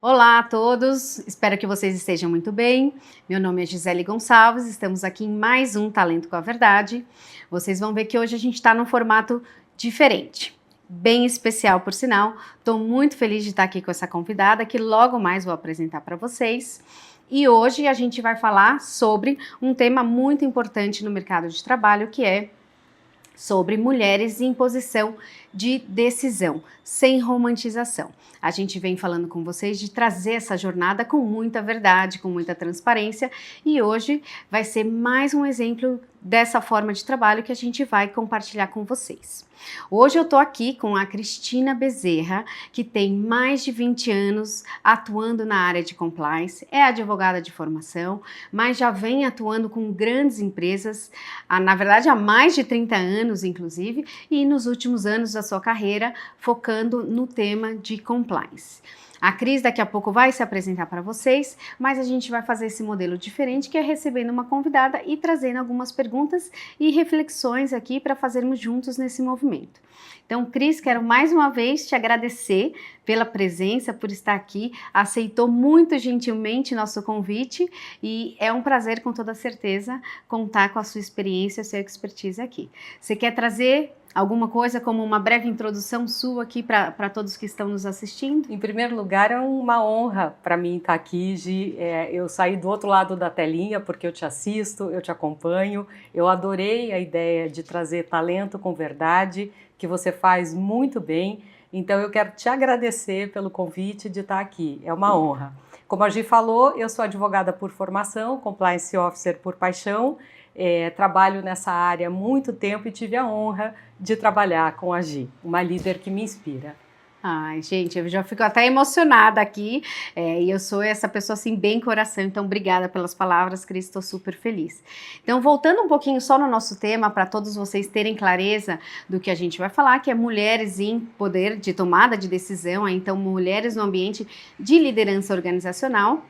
Olá a todos, espero que vocês estejam muito bem. Meu nome é Gisele Gonçalves, estamos aqui em mais um Talento com a Verdade. Vocês vão ver que hoje a gente está num formato diferente, bem especial por sinal. Estou muito feliz de estar aqui com essa convidada que logo mais vou apresentar para vocês. E hoje a gente vai falar sobre um tema muito importante no mercado de trabalho, que é sobre mulheres em posição de decisão, sem romantização. A gente vem falando com vocês de trazer essa jornada com muita verdade, com muita transparência, e hoje vai ser mais um exemplo dessa forma de trabalho que a gente vai compartilhar com vocês. Hoje eu tô aqui com a Cristina Bezerra, que tem mais de 20 anos atuando na área de compliance, é advogada de formação, mas já vem atuando com grandes empresas, na verdade há mais de 30 anos inclusive, e nos últimos anos da sua carreira focando no tema de compliance. A Cris daqui a pouco vai se apresentar para vocês, mas a gente vai fazer esse modelo diferente, que é recebendo uma convidada e trazendo algumas perguntas e reflexões aqui para fazermos juntos nesse movimento. Então, Cris, quero mais uma vez te agradecer pela presença, por estar aqui, aceitou muito gentilmente nosso convite e é um prazer, com toda certeza, contar com a sua experiência, a sua expertise aqui. Você quer trazer alguma coisa como uma breve introdução sua aqui para todos que estão nos assistindo? Em primeiro lugar, é uma honra para mim estar aqui, Gi. Eu saí do outro lado da telinha porque eu te assisto, eu te acompanho. Eu adorei a ideia de trazer talento com verdade, que você faz muito bem. Então eu quero te agradecer pelo convite de estar aqui. É uma honra. Como a Gi falou, eu sou advogada por formação, compliance officer por paixão. Trabalho nessa área há muito tempo e tive a honra de trabalhar com a Gi, uma líder que me inspira. Ai, gente, eu já fico até emocionada aqui, e eu sou essa pessoa assim, bem coração, então obrigada pelas palavras, Cris, estou super feliz. Então, voltando um pouquinho só no nosso tema, para todos vocês terem clareza do que a gente vai falar, que é mulheres em poder de tomada de decisão, então mulheres no ambiente de liderança organizacional.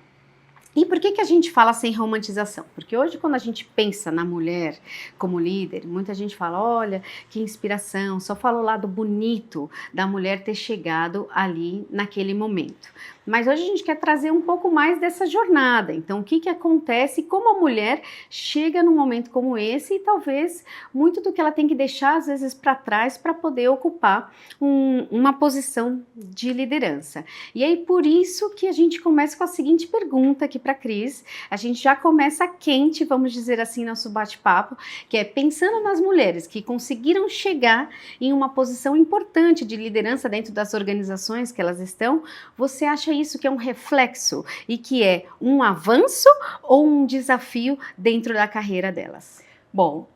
E por que a gente fala sem romantização? Porque hoje, quando a gente pensa na mulher como líder, muita gente fala, olha, que inspiração, só fala o lado bonito da mulher ter chegado ali naquele momento. Mas hoje a gente quer trazer um pouco mais dessa jornada. Então, o que acontece, como a mulher chega num momento como esse e talvez muito do que ela tem que deixar, às vezes, para trás para poder ocupar uma posição de liderança. E aí, por isso que a gente começa com a seguinte pergunta aqui para a Cris. A gente já começa quente, vamos dizer assim, nosso bate-papo, que é pensando nas mulheres que conseguiram chegar em uma posição importante de liderança dentro das organizações que elas estão, você acha isso que é um reflexo e que é um avanço ou um desafio dentro da carreira delas? Bom,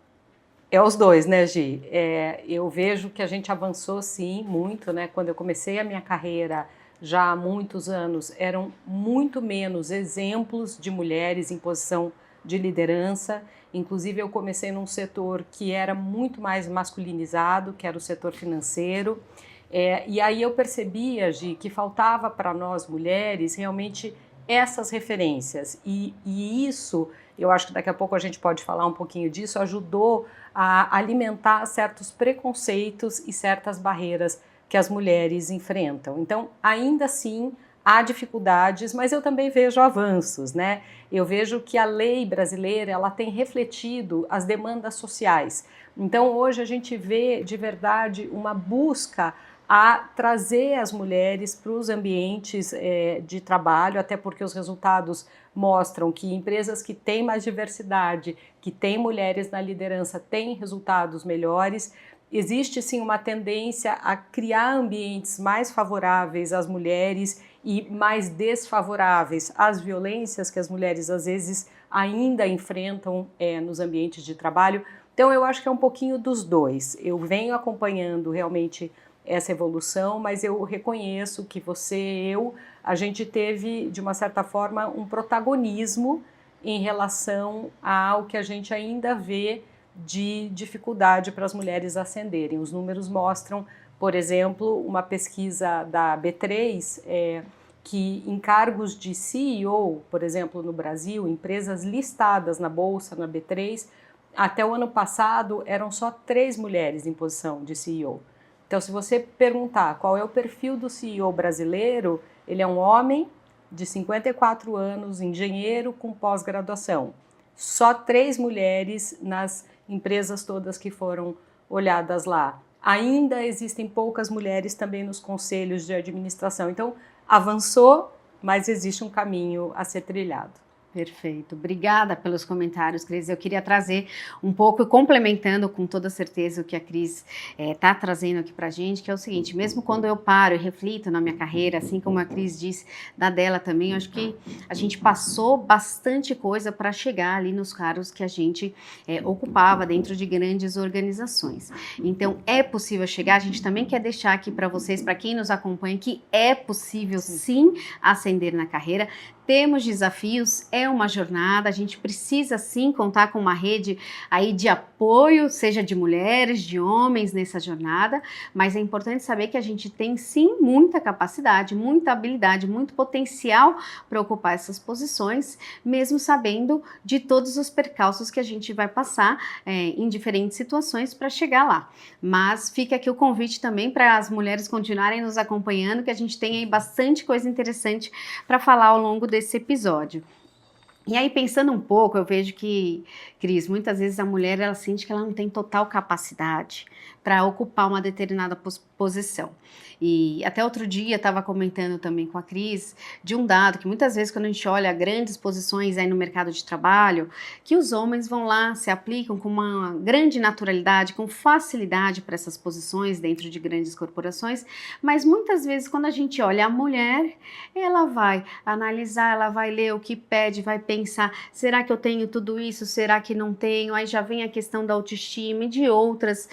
é os dois, né, Gi? Eu vejo que a gente avançou sim muito, né? Quando eu comecei a minha carreira já há muitos anos, eram muito menos exemplos de mulheres em posição de liderança. Inclusive, eu comecei num setor que era muito mais masculinizado, que era o setor financeiro. E aí eu percebia, Gi, que faltava para nós mulheres realmente essas referências. E isso, eu acho que daqui a pouco a gente pode falar um pouquinho disso, ajudou a alimentar certos preconceitos e certas barreiras que as mulheres enfrentam. Então, ainda assim, há dificuldades, mas eu também vejo avanços, né? Eu vejo que a lei brasileira, ela tem refletido as demandas sociais. Então, hoje a gente vê, de verdade, uma busca a trazer as mulheres para os ambientes de trabalho, até porque os resultados mostram que empresas que têm mais diversidade, que têm mulheres na liderança, têm resultados melhores. Existe sim uma tendência a criar ambientes mais favoráveis às mulheres e mais desfavoráveis às violências que as mulheres às vezes ainda enfrentam nos ambientes de trabalho. Então eu acho que é um pouquinho dos dois. Eu venho acompanhando realmente essa evolução, mas eu reconheço que a gente teve, de uma certa forma, um protagonismo em relação ao que a gente ainda vê de dificuldade para as mulheres ascenderem. Os números mostram, por exemplo, uma pesquisa da B3, que em cargos de CEO, por exemplo, no Brasil, empresas listadas na Bolsa, na B3, até o ano passado eram só 3 mulheres em posição de CEO. Então, se você perguntar qual é o perfil do CEO brasileiro, ele é um homem de 54 anos, engenheiro com pós-graduação. Só 3 mulheres nas empresas todas que foram olhadas lá. Ainda existem poucas mulheres também nos conselhos de administração. Então, avançou, mas existe um caminho a ser trilhado. Perfeito. Obrigada pelos comentários, Cris. Eu queria trazer um pouco, complementando com toda certeza o que a Cris está trazendo aqui para a gente, que é o seguinte, mesmo quando eu paro e reflito na minha carreira, assim como a Cris disse da dela também, eu acho que a gente passou bastante coisa para chegar ali nos cargos que a gente ocupava dentro de grandes organizações. Então, é possível chegar, a gente também quer deixar aqui para vocês, para quem nos acompanha, que é possível sim ascender na carreira. Temos desafios, é uma jornada, a gente precisa sim contar com uma rede aí de apoio, seja de mulheres, de homens nessa jornada, mas é importante saber que a gente tem sim muita capacidade, muita habilidade, muito potencial para ocupar essas posições, mesmo sabendo de todos os percalços que a gente vai passar em diferentes situações para chegar lá. Mas fica aqui o convite também para as mulheres continuarem nos acompanhando, que a gente tem aí bastante coisa interessante para falar ao longo desse episódio. E aí, pensando um pouco, eu vejo que, Cris, muitas vezes a mulher, ela sente que ela não tem total capacidade para ocupar uma determinada posição. E até outro dia estava comentando também com a Cris de um dado que muitas vezes quando a gente olha grandes posições aí no mercado de trabalho, que os homens vão lá, se aplicam com uma grande naturalidade, com facilidade para essas posições dentro de grandes corporações, mas muitas vezes quando a gente olha a mulher, ela vai analisar, ela vai ler o que pede, vai pensar, será que eu tenho tudo isso, será que não tenho? Aí já vem a questão da autoestima e de outras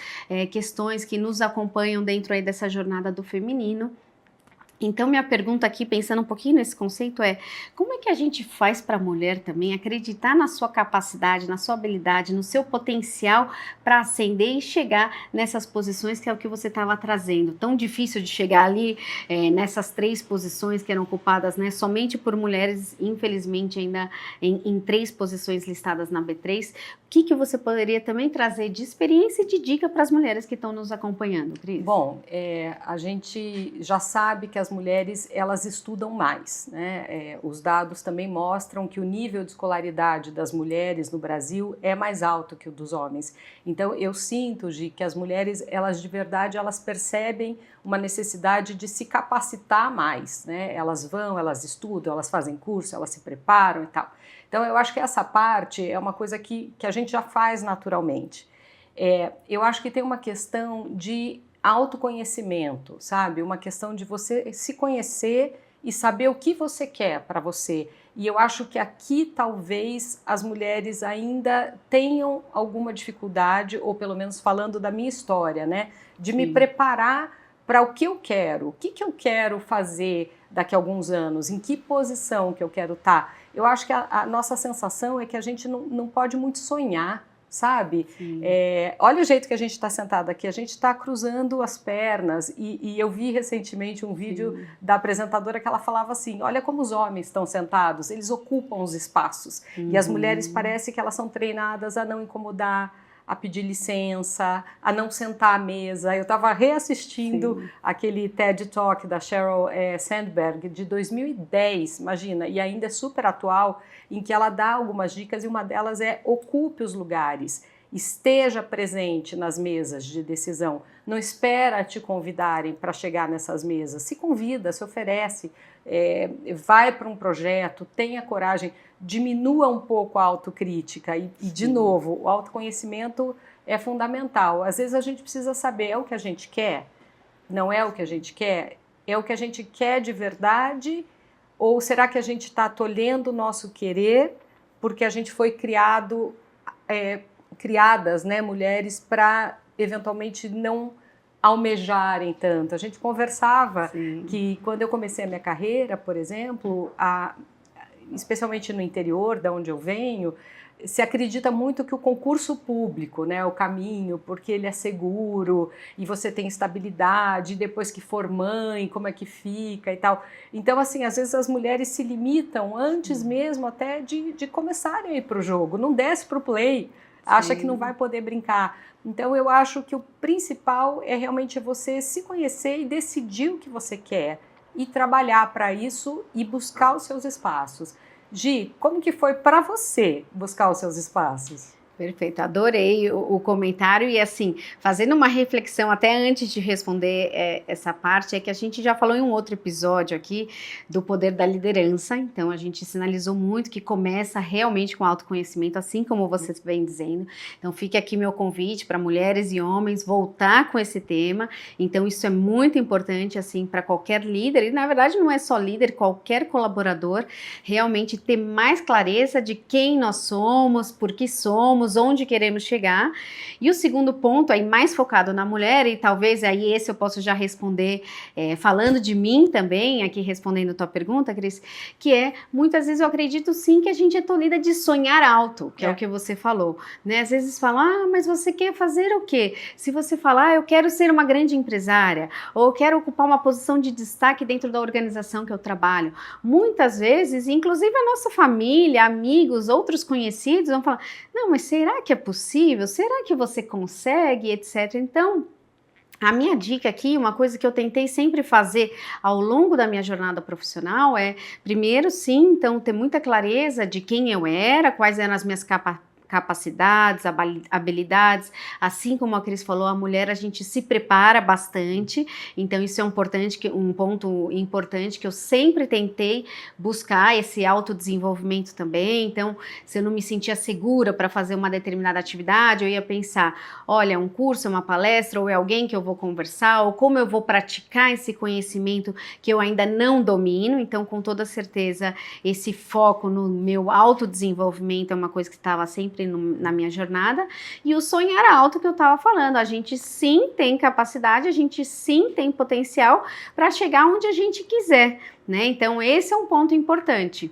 questões que nos acompanham dentro aí dessa jornada do feminino. Então, minha pergunta aqui, pensando um pouquinho nesse conceito, é como é que a gente faz para a mulher também acreditar na sua capacidade, na sua habilidade, no seu potencial para ascender e chegar nessas posições que é o que você estava trazendo? Tão difícil de chegar ali nessas 3 posições que eram ocupadas somente por mulheres, infelizmente ainda em 3 posições listadas na B3. O que você poderia também trazer de experiência e de dica para as mulheres que estão nos acompanhando, Cris? Bom, a gente já sabe que as mulheres, elas estudam mais, né? Os dados também mostram que o nível de escolaridade das mulheres no Brasil é mais alto que o dos homens. Então, eu sinto, Gi, que as mulheres, elas de verdade, elas percebem uma necessidade de se capacitar mais, né? Elas vão, elas estudam, elas fazem curso, elas se preparam e tal. Então, eu acho que essa parte é uma coisa que a gente já faz naturalmente. Eu acho que tem uma questão de autoconhecimento, sabe? Uma questão de você se conhecer e saber o que você quer para você. E eu acho que aqui talvez as mulheres ainda tenham alguma dificuldade, ou pelo menos falando da minha história, né? De me preparar para o que eu quero. O que eu quero fazer daqui a alguns anos? Em que posição que eu quero estar? Eu acho que a nossa sensação é que a gente não pode muito sonhar, sabe? Olha o jeito que a gente está sentada aqui, a gente está cruzando as pernas e eu vi recentemente um vídeo da apresentadora que ela falava assim, olha como os homens estão sentados, eles ocupam os espaços e as mulheres parece que elas são treinadas a não incomodar, a pedir licença, a não sentar à mesa. Eu estava reassistindo aquele TED Talk da Sheryl Sandberg de 2010, imagina, e ainda é super atual, em que ela dá algumas dicas e uma delas é ocupe os lugares, esteja presente nas mesas de decisão, não espera te convidarem para chegar nessas mesas, se convida, se oferece, vai para um projeto, tenha coragem, diminua um pouco a autocrítica e de novo, o autoconhecimento é fundamental. Às vezes a gente precisa saber, é o que a gente quer? Não é o que a gente quer? É o que a gente quer de verdade? Ou será que a gente está tolhendo o nosso querer porque a gente foi criadas, né, mulheres, para eventualmente não almejarem tanto? A gente conversava que quando eu comecei a minha carreira, por exemplo, especialmente no interior, da onde eu venho, se acredita muito que o concurso público, né, é o caminho, porque ele é seguro e você tem estabilidade, depois que for mãe, como é que fica e tal. Então, assim, às vezes as mulheres se limitam antes mesmo até de começarem a ir para o jogo, não desce para o play, acha que não vai poder brincar. Então, eu acho que o principal é realmente você se conhecer e decidir o que você quer. e trabalhar para isso e buscar os seus espaços. Gi, como que foi para você buscar os seus espaços? Perfeito, adorei o comentário e assim, fazendo uma reflexão até antes de responder essa parte, é que a gente já falou em um outro episódio aqui do poder da liderança, então a gente sinalizou muito que começa realmente com autoconhecimento, assim como você vem dizendo, então fica aqui meu convite para mulheres e homens voltar com esse tema, então isso é muito importante assim para qualquer líder, e na verdade não é só líder, qualquer colaborador, realmente ter mais clareza de quem nós somos, por que somos, onde queremos chegar. E o segundo ponto, aí mais focado na mulher, e talvez aí esse eu posso já responder falando de mim também, aqui respondendo a tua pergunta, Cris, que é, muitas vezes eu acredito sim que a gente é tolhida de sonhar alto, que é o que você falou, né? Às vezes falam, mas você quer fazer o quê? Se você falar, eu quero ser uma grande empresária, ou eu quero ocupar uma posição de destaque dentro da organização que eu trabalho, muitas vezes, inclusive a nossa família, amigos, outros conhecidos vão falar, não, mas será que é possível? Será que você consegue, etc. Então, a minha dica aqui, uma coisa que eu tentei sempre fazer ao longo da minha jornada profissional é, primeiro, sim, então, ter muita clareza de quem eu era, quais eram as minhas capacidades, habilidades, assim como a Cris falou, a mulher a gente se prepara bastante, então isso é um ponto importante que eu sempre tentei buscar esse autodesenvolvimento também, então se eu não me sentia segura para fazer uma determinada atividade, eu ia pensar, olha, um curso, uma palestra, ou é alguém que eu vou conversar, ou como eu vou praticar esse conhecimento que eu ainda não domino, então com toda certeza esse foco no meu autodesenvolvimento é uma coisa que estava sempre na minha jornada, e o sonhar alto que eu estava falando, a gente sim tem capacidade, a gente sim tem potencial para chegar onde a gente quiser, né? Então esse é um ponto importante.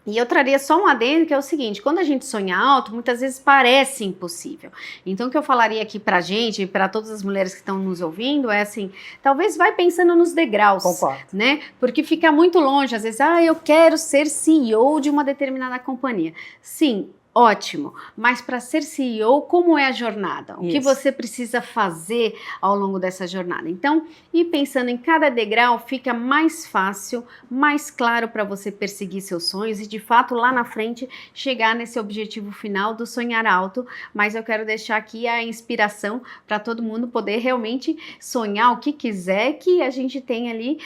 E eu traria só um adendo que é o seguinte, quando a gente sonha alto, muitas vezes parece impossível. Então o que eu falaria aqui pra gente, para todas as mulheres que estão nos ouvindo, é assim, talvez vai pensando nos degraus, Concordo. né? Porque fica muito longe, às vezes, eu quero ser CEO de uma determinada companhia. Sim, ótimo, mas para ser CEO, como é a jornada? O que você precisa fazer ao longo dessa jornada? Então, ir pensando em cada degrau fica mais fácil, mais claro para você perseguir seus sonhos e de fato lá na frente chegar nesse objetivo final do sonhar alto, mas eu quero deixar aqui a inspiração para todo mundo poder realmente sonhar o que quiser, que a gente tem ali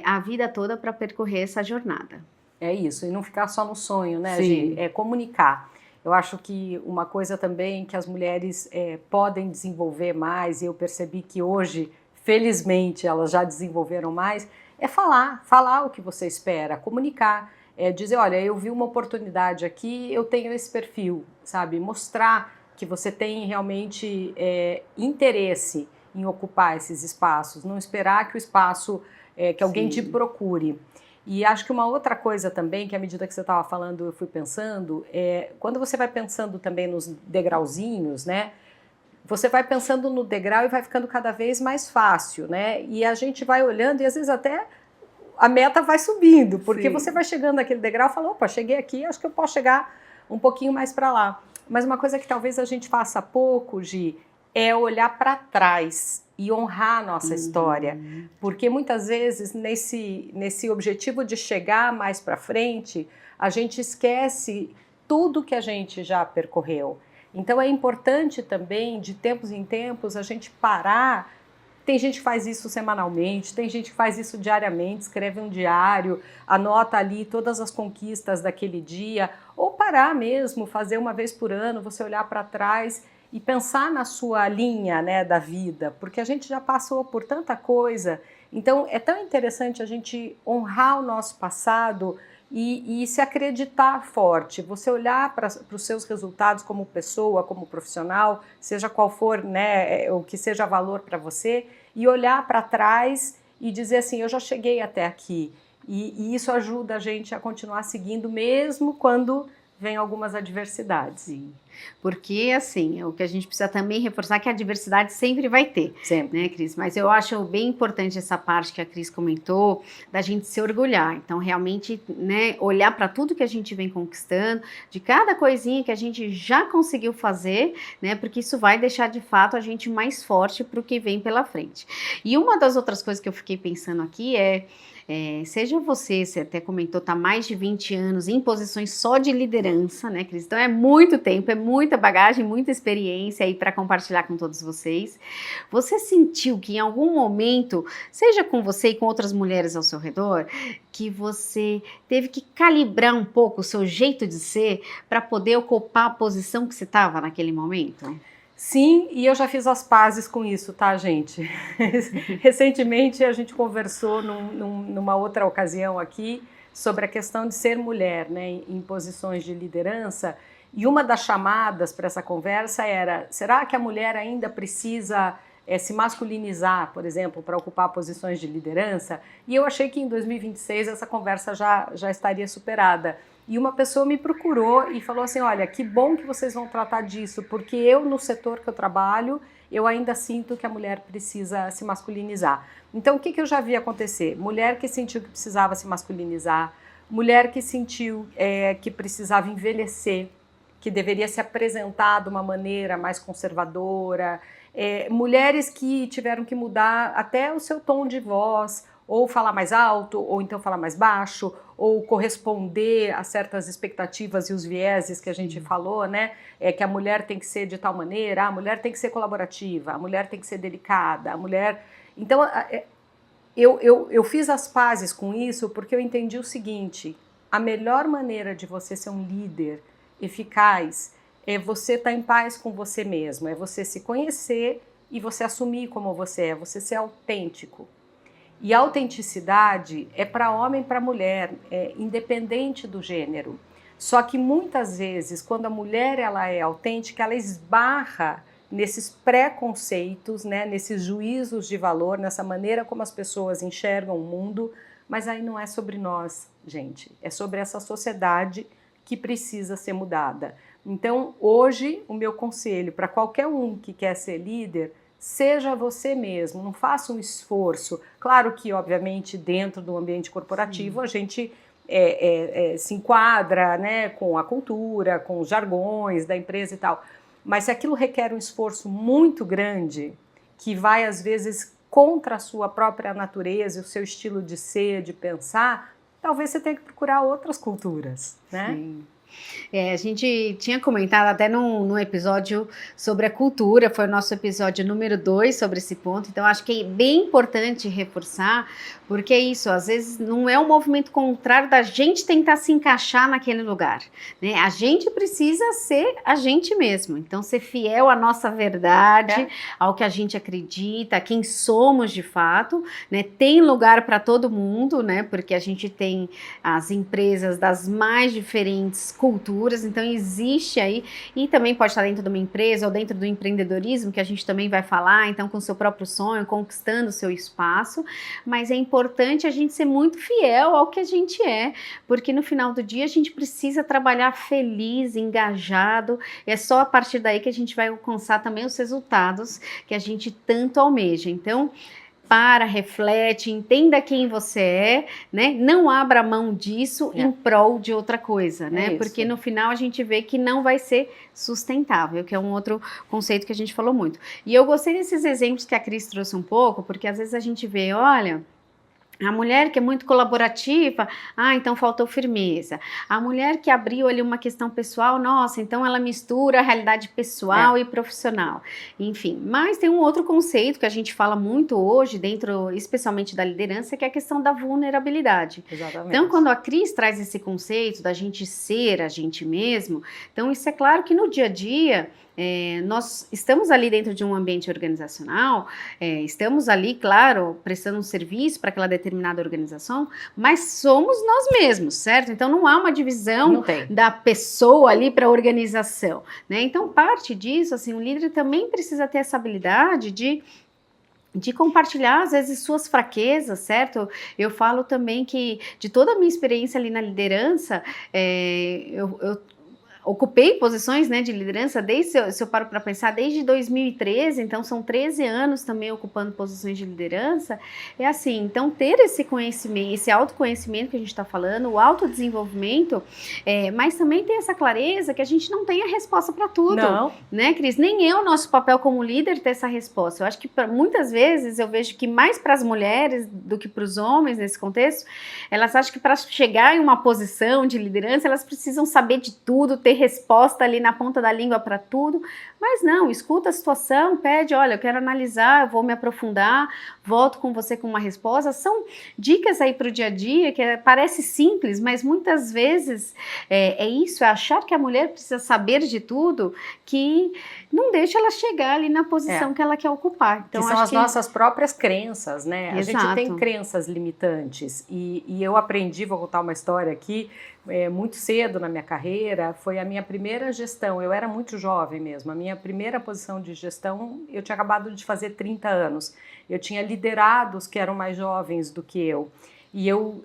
a vida toda para percorrer essa jornada. É isso, e não ficar só no sonho, né, Sim. Gi? É comunicar. Eu acho que uma coisa também que as mulheres podem desenvolver mais, e eu percebi que hoje, felizmente, elas já desenvolveram mais, é falar o que você espera, comunicar, dizer, olha, eu vi uma oportunidade aqui, eu tenho esse perfil, sabe? Mostrar que você tem realmente interesse em ocupar esses espaços, não esperar que o espaço, que alguém te procure. E acho que uma outra coisa também, que à medida que você estava falando, eu fui pensando, quando você vai pensando também nos degrauzinhos, né? Você vai pensando no degrau e vai ficando cada vez mais fácil, né? E a gente vai olhando e às vezes até a meta vai subindo, porque você vai chegando naquele degrau e fala, opa, cheguei aqui, acho que eu posso chegar um pouquinho mais para lá. Mas uma coisa que talvez a gente faça pouco, Gi, é olhar para trás e honrar a nossa história, porque muitas vezes nesse objetivo de chegar mais para frente, a gente esquece tudo que a gente já percorreu. Então é importante também, de tempos em tempos, a gente parar. Tem gente que faz isso semanalmente, tem gente que faz isso diariamente, escreve um diário, anota ali todas as conquistas daquele dia, ou parar mesmo, fazer uma vez por ano, você olhar para trás e pensar na sua linha, né, da vida, porque a gente já passou por tanta coisa. Então é tão interessante a gente honrar o nosso passado e se acreditar forte, você olhar para os seus resultados como pessoa, como profissional, seja qual for, né, o que seja valor para você, e olhar para trás e dizer assim, eu já cheguei até aqui, e isso ajuda a gente a continuar seguindo mesmo quando vem algumas adversidades. Sim. Porque, assim, o que a gente precisa também reforçar é que a diversidade sempre vai ter, Sempre. né, Cris? Mas eu acho bem importante essa parte que a Cris comentou, da gente se orgulhar. Então, realmente, né, olhar para tudo que a gente vem conquistando, de cada coisinha que a gente já conseguiu fazer, né, porque isso vai deixar, de fato, a gente mais forte para o que vem pela frente. E uma das outras coisas que eu fiquei pensando aqui seja você até comentou, tá mais de 20 anos em posições só de liderança, né, Cris? Então é muito tempo, é muita bagagem, muita experiência aí para compartilhar com todos vocês. Você sentiu que em algum momento, seja com você e com outras mulheres ao seu redor, que você teve que calibrar um pouco o seu jeito de ser para poder ocupar a posição que você estava naquele momento? Sim, e eu já fiz as pazes com isso, tá, gente? Recentemente a gente conversou numa outra ocasião aqui sobre a questão de ser mulher, né, em posições de liderança, e uma das chamadas para essa conversa era: será que a mulher ainda precisa se masculinizar, por exemplo, para ocupar posições de liderança? E eu achei que em 2026 essa conversa já estaria superada. E uma pessoa me procurou e falou assim: olha, que bom que vocês vão tratar disso, porque eu, no setor que eu trabalho, eu ainda sinto que a mulher precisa se masculinizar. Então, o que eu já vi acontecer? Mulher que sentiu que precisava se masculinizar, mulher que sentiu que precisava envelhecer, que deveria se apresentar de uma maneira mais conservadora, mulheres que tiveram que mudar até o seu tom de voz, ou falar mais alto, ou então falar mais baixo, ou corresponder a certas expectativas e os vieses que a gente falou, né? Que a mulher tem que ser de tal maneira, a mulher tem que ser colaborativa, a mulher tem que ser delicada, a mulher... Então, eu fiz as pazes com isso porque eu entendi o seguinte: a melhor maneira de você ser um líder eficaz é você estar em paz com você mesmo, é você se conhecer e você assumir como você é, você ser autêntico. E a autenticidade é para homem e para mulher, independente do gênero. Só que muitas vezes, quando a mulher ela é autêntica, ela esbarra nesses preconceitos, né, nesses juízos de valor, nessa maneira como as pessoas enxergam o mundo, mas aí não é sobre nós, gente, é sobre essa sociedade que precisa ser mudada. Então, hoje, o meu conselho para qualquer um que quer ser líder: seja você mesmo, não faça um esforço. Claro que, obviamente, dentro do ambiente corporativo, a gente se enquadra, né, com a cultura, com os jargões da empresa e tal. Mas se aquilo requer um esforço muito grande, que vai, às vezes, contra a sua própria natureza, o seu estilo de ser, de pensar, talvez você tenha que procurar outras culturas, né? Sim. A gente tinha comentado até num episódio sobre a cultura, foi o nosso episódio número 2 sobre esse ponto, então acho que é bem importante reforçar, porque é isso, às vezes não é um movimento contrário da gente tentar se encaixar naquele lugar, né? A gente precisa ser a gente mesmo, então ser fiel à nossa verdade, ao que a gente acredita, a quem somos de fato, né? Tem lugar para todo mundo, né? Porque a gente tem as empresas das mais diferentes culturas, então existe aí, e também pode estar dentro de uma empresa ou dentro do empreendedorismo, que a gente também vai falar, então com o seu próprio sonho, conquistando o seu espaço, mas é importante a gente ser muito fiel ao que a gente porque no final do dia a gente precisa trabalhar feliz, engajado, é só a partir daí que a gente vai alcançar também os resultados que a gente tanto almeja. Então, reflete, entenda quem você é, né? Não abra mão disso em prol de outra coisa, né? Porque no final a gente vê que não vai ser sustentável, que é um outro conceito que a gente falou muito. E eu gostei desses exemplos que a Cris trouxe um pouco, porque às vezes a gente vê, olha, a mulher que é muito colaborativa, então faltou firmeza. A mulher que abriu ali uma questão pessoal, nossa, então ela mistura a realidade pessoal e profissional. Enfim, mas tem um outro conceito que a gente fala muito hoje, dentro especialmente da liderança, que é a questão da vulnerabilidade. Exatamente. Então, quando a Cris traz esse conceito da gente ser a gente mesmo, então isso é claro que no dia a dia, nós estamos ali dentro de um ambiente organizacional, estamos ali, claro, prestando um serviço para aquela determinada organização, mas somos nós mesmos, certo? Então não há uma divisão da pessoa ali para a organização, né? Então parte disso, assim, o líder também precisa ter essa habilidade de compartilhar, às vezes, suas fraquezas, certo? Eu falo também que, de toda a minha experiência ali na liderança, ocupei posições, né, de liderança se eu paro para pensar, desde 2013, então são 13 anos também ocupando posições de liderança. É assim, então ter esse conhecimento, esse autoconhecimento que a gente está falando, o autodesenvolvimento, mas também ter essa clareza que a gente não tem a resposta para tudo. Não. Né, Cris? Nem é o nosso papel como líder ter essa resposta. Eu acho que muitas vezes eu vejo que mais para as mulheres do que para os homens nesse contexto, elas acham que para chegar em uma posição de liderança, elas precisam saber de tudo, ter resposta ali na ponta da língua para tudo, mas não, escuta a situação, pede, olha, eu quero analisar, eu vou me aprofundar, volto com você com uma resposta. São dicas aí para o dia a dia que parece simples, mas muitas vezes é isso, é achar que a mulher precisa saber de tudo, que não deixa ela chegar ali na posição que ela quer ocupar. Então, que são as nossas próprias crenças, né? Exato. A gente tem crenças limitantes e eu aprendi, vou contar uma história aqui, muito cedo na minha carreira, foi a minha primeira gestão, eu era muito jovem mesmo, a minha primeira posição de gestão, eu tinha acabado de fazer 30 anos, eu tinha liderados que eram mais jovens do que eu. E eu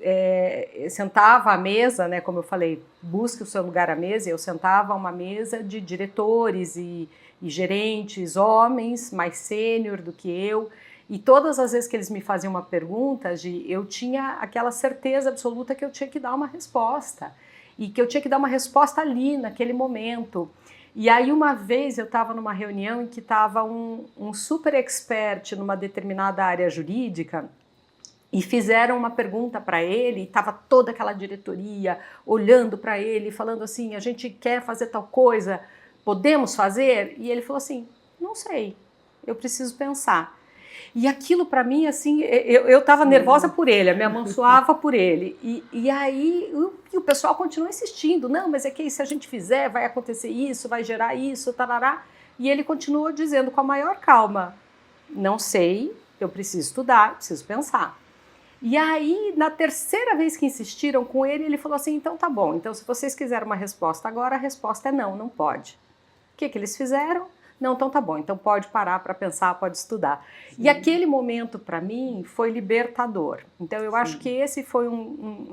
sentava à mesa, né, como eu falei, busque o seu lugar à mesa, eu sentava a uma mesa de diretores e gerentes, homens mais sênior do que eu, e todas as vezes que eles me faziam uma pergunta, eu tinha aquela certeza absoluta que eu tinha que dar uma resposta, e que eu tinha que dar uma resposta ali, naquele momento. E aí uma vez eu estava numa reunião em que estava um super expert numa determinada área jurídica, e fizeram uma pergunta para ele, e estava toda aquela diretoria olhando para ele, falando assim, a gente quer fazer tal coisa, podemos fazer? E ele falou assim, não sei, eu preciso pensar. E aquilo para mim, assim, eu estava nervosa por ele, a minha mão suava por ele. E aí o pessoal continua insistindo, não, mas é que se a gente fizer, vai acontecer isso, vai gerar isso, tarará. E ele continua dizendo com a maior calma, não sei, eu preciso estudar, preciso pensar. E aí, na terceira vez que insistiram com ele, ele falou assim, então tá bom, então se vocês quiserem uma resposta agora, a resposta é não, não pode. O que eles fizeram? Não, então tá bom, então pode parar para pensar, pode estudar. Sim. E aquele momento, para mim, foi libertador. Então eu acho que esse foi um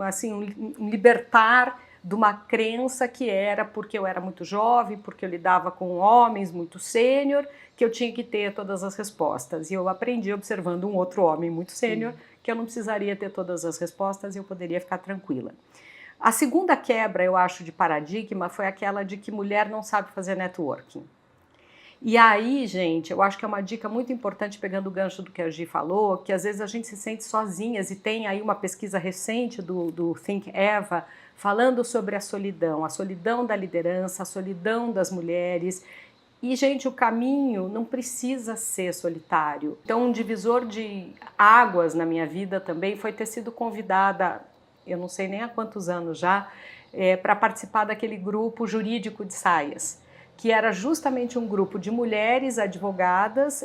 libertar de uma crença que era porque eu era muito jovem, porque eu lidava com homens muito sênior, que eu tinha que ter todas as respostas. E eu aprendi observando um outro homem muito sênior, que eu não precisaria ter todas as respostas e eu poderia ficar tranquila. A segunda quebra, eu acho, de paradigma foi aquela de que mulher não sabe fazer networking. E aí, gente, eu acho que é uma dica muito importante, pegando o gancho do que a Gi falou, que às vezes a gente se sente sozinhas, e tem aí uma pesquisa recente do Think Eva, falando sobre a solidão da liderança, a solidão das mulheres. E, gente, o caminho não precisa ser solitário. Então, um divisor de águas na minha vida também foi ter sido convidada, eu não sei nem há quantos anos já, para participar daquele grupo jurídico de saias, que era justamente um grupo de mulheres advogadas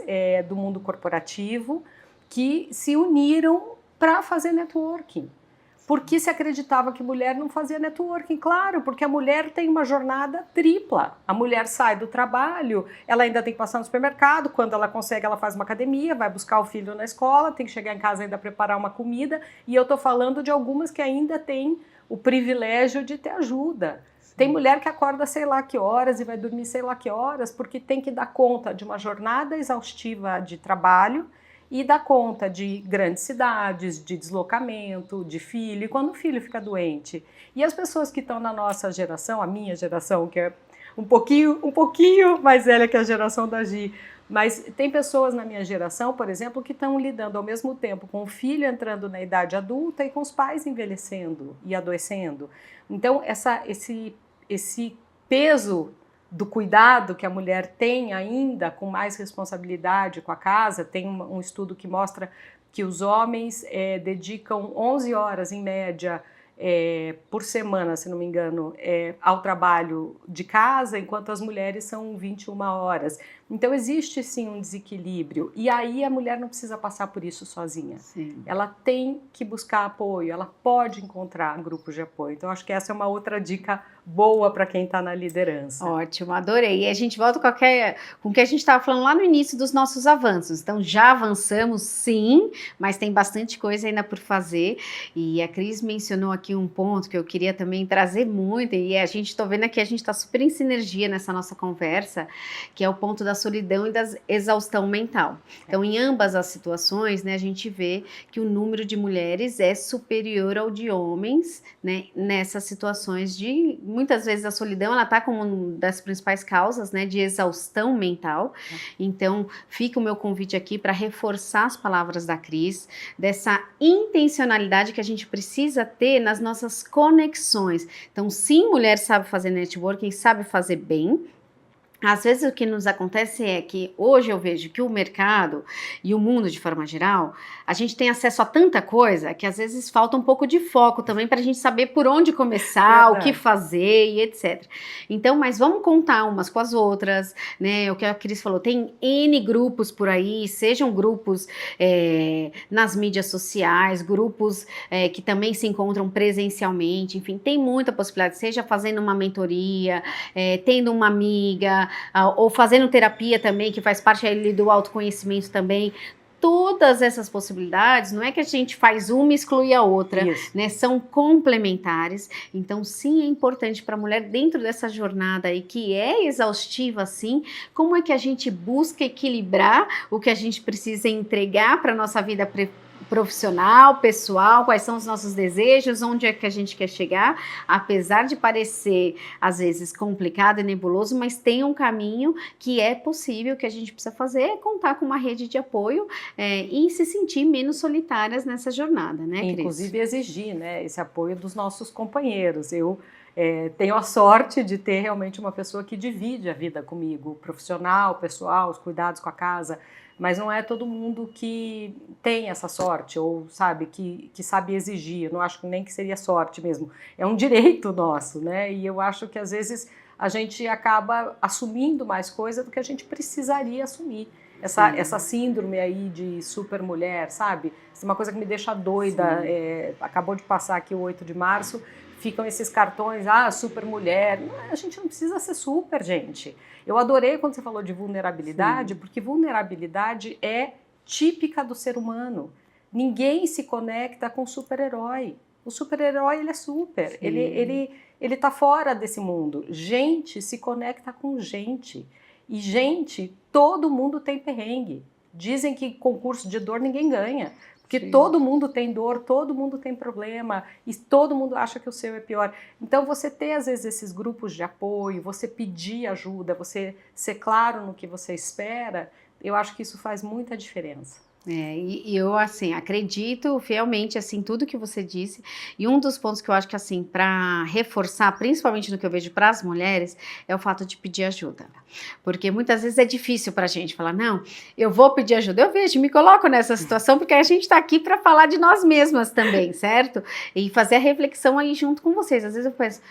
do mundo corporativo que se uniram para fazer networking. Porque se acreditava que mulher não fazia networking, claro, porque a mulher tem uma jornada tripla. A mulher sai do trabalho, ela ainda tem que passar no supermercado, quando ela consegue ela faz uma academia, vai buscar o filho na escola, tem que chegar em casa e ainda preparar uma comida, e eu estou falando de algumas que ainda têm o privilégio de ter ajuda. Tem mulher que acorda sei lá que horas e vai dormir sei lá que horas, porque tem que dar conta de uma jornada exaustiva de trabalho, e dá conta de grandes cidades, de deslocamento, de filho, e quando o filho fica doente. E as pessoas que estão na nossa geração, a minha geração, que é um pouquinho mais velha que a geração da Gi, mas tem pessoas na minha geração, por exemplo, que estão lidando ao mesmo tempo com o filho entrando na idade adulta e com os pais envelhecendo e adoecendo. Então, esse peso do cuidado que a mulher tem ainda com mais responsabilidade com a casa, tem um estudo que mostra que os homens dedicam 11 horas em média por semana, se não me engano, ao trabalho de casa, enquanto as mulheres são 21 horas. Então existe sim um desequilíbrio, e aí a mulher não precisa passar por isso sozinha. Sim. Ela tem que buscar apoio, ela pode encontrar grupos de apoio. Então acho que essa é uma outra dica boa para quem está na liderança. Ótimo, adorei. E a gente volta com o que a gente estava falando lá no início dos nossos avanços. Então, já avançamos sim, mas tem bastante coisa ainda por fazer. E a Cris mencionou aqui um ponto que eu queria também trazer muito, e a gente está vendo aqui, a gente está super em sinergia nessa nossa conversa, que é o ponto da solidão e da exaustão mental. Então, em ambas as situações, né, a gente vê que o número de mulheres é superior ao de homens, né, nessas situações de, muitas vezes a solidão, ela está como uma das principais causas, né, de exaustão mental. Então, fica o meu convite aqui para reforçar as palavras da Cris, dessa intencionalidade que a gente precisa ter nas nossas conexões. Então, sim, mulher sabe fazer networking, sabe fazer bem. Às vezes o que nos acontece é que hoje eu vejo que o mercado e o mundo de forma geral, a gente tem acesso a tanta coisa que às vezes falta um pouco de foco também para a gente saber por onde começar, o que fazer e etc. Então, mas vamos contar umas com as outras, né? O que a Cris falou, tem N grupos por aí, sejam grupos nas mídias sociais, grupos que também se encontram presencialmente, enfim, tem muita possibilidade, seja fazendo uma mentoria, tendo uma amiga, ou fazendo terapia também, que faz parte ali do autoconhecimento também. Todas essas possibilidades, não é que a gente faz uma e exclui a outra, né? São complementares. Então, sim, é importante para a mulher, dentro dessa jornada aí, que é exaustiva, sim, como é que a gente busca equilibrar o que a gente precisa entregar para a nossa vida profissional, pessoal, quais são os nossos desejos, onde é que a gente quer chegar, apesar de parecer, às vezes, complicado e nebuloso, mas tem um caminho que é possível, que a gente precisa fazer, é contar com uma rede de apoio e se sentir menos solitárias nessa jornada, né, Cris? Inclusive exigir, né, esse apoio dos nossos companheiros. Eu tenho a sorte de ter realmente uma pessoa que divide a vida comigo, profissional, pessoal, os cuidados com a casa, mas não é todo mundo que tem essa sorte, ou sabe, que sabe exigir. Eu não acho nem que seria sorte mesmo, é um direito nosso, né? E eu acho que às vezes a gente acaba assumindo mais coisa do que a gente precisaria assumir. Essa síndrome aí de super mulher, sabe? Isso é uma coisa que me deixa doida. Acabou de passar aqui o 8 de março, ficam esses cartões, super mulher. A gente não precisa ser super, gente. Eu adorei quando você falou de vulnerabilidade, porque vulnerabilidade é típica do ser humano. Ninguém se conecta com o super-herói. O super-herói, ele é super. Ele tá fora desse mundo. Gente se conecta com gente. E gente, todo mundo tem perrengue. Dizem que concurso de dor ninguém ganha. Porque todo mundo tem dor, todo mundo tem problema e todo mundo acha que o seu é pior. Então, você ter, às vezes, esses grupos de apoio, você pedir ajuda, você ser claro no que você espera, eu acho que isso faz muita diferença. E eu, assim, acredito fielmente, assim, tudo que você disse, e um dos pontos que eu acho que, assim, para reforçar, principalmente no que eu vejo para as mulheres, é o fato de pedir ajuda, porque muitas vezes é difícil para a gente falar, não, eu vou pedir ajuda, eu vejo, me coloco nessa situação, porque a gente está aqui para falar de nós mesmas também, certo? E fazer a reflexão aí junto com vocês. Às vezes eu penso,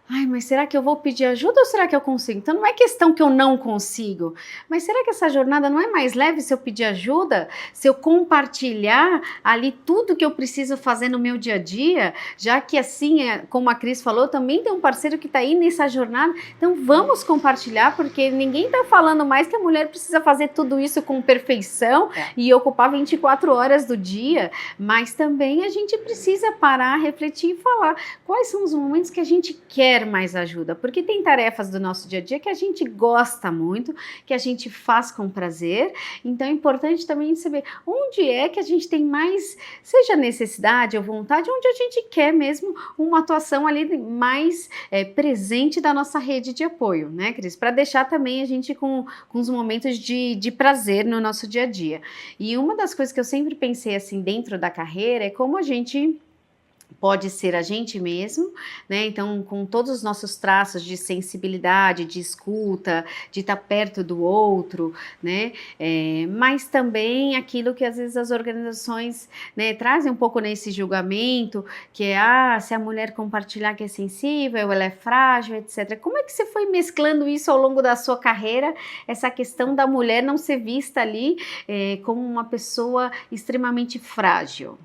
ai, mas será que eu vou pedir ajuda ou será que eu consigo? Então não é questão que eu não consigo, mas será que essa jornada não é mais leve se eu pedir ajuda? Se eu compartilhar ali tudo que eu preciso fazer no meu dia a dia? Já que assim, como a Cris falou, também tem um parceiro que está aí nessa jornada, então vamos compartilhar, porque ninguém está falando mais que a mulher precisa fazer tudo isso com perfeição e ocupar 24 horas do dia, mas também a gente precisa parar, refletir e falar quais são os momentos que a gente quer mais ajuda, porque tem tarefas do nosso dia a dia que a gente gosta muito, que a gente faz com prazer, então é importante também saber onde é que a gente tem mais, seja necessidade ou vontade, onde a gente quer mesmo uma atuação ali mais presente da nossa rede de apoio, né, Cris? Para deixar também a gente com uns momentos de prazer no nosso dia a dia. E uma das coisas que eu sempre pensei assim dentro da carreira é como a gente pode ser a gente mesmo, né? Então, com todos os nossos traços de sensibilidade, de escuta, de estar perto do outro, né? Mas também aquilo que às vezes as organizações, né, trazem um pouco nesse julgamento, que é, se a mulher compartilhar que é sensível, ela é frágil, etc. Como é que você foi mesclando isso ao longo da sua carreira, essa questão da mulher não ser vista ali como uma pessoa extremamente frágil?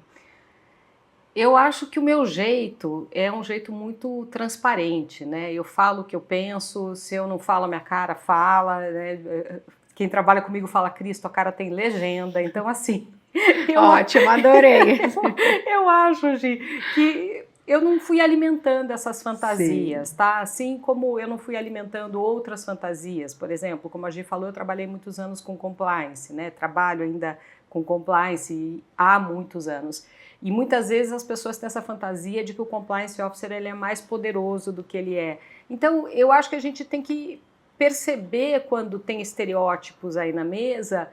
Eu acho que o meu jeito é um jeito muito transparente, né? Eu falo o que eu penso, se eu não falo a minha cara, fala, né? Quem trabalha comigo fala, Cristo, a cara tem legenda, então assim... Ótimo, adorei! Eu acho, Gi, que eu não fui alimentando essas fantasias, Sim. tá? Assim como eu não fui alimentando outras fantasias, por exemplo, como a Gi falou, eu trabalhei muitos anos com compliance, né? Trabalho ainda com compliance há muitos anos. E muitas vezes as pessoas têm essa fantasia de que o compliance officer ele é mais poderoso do que ele é. Então, eu acho que a gente tem que perceber quando tem estereótipos aí na mesa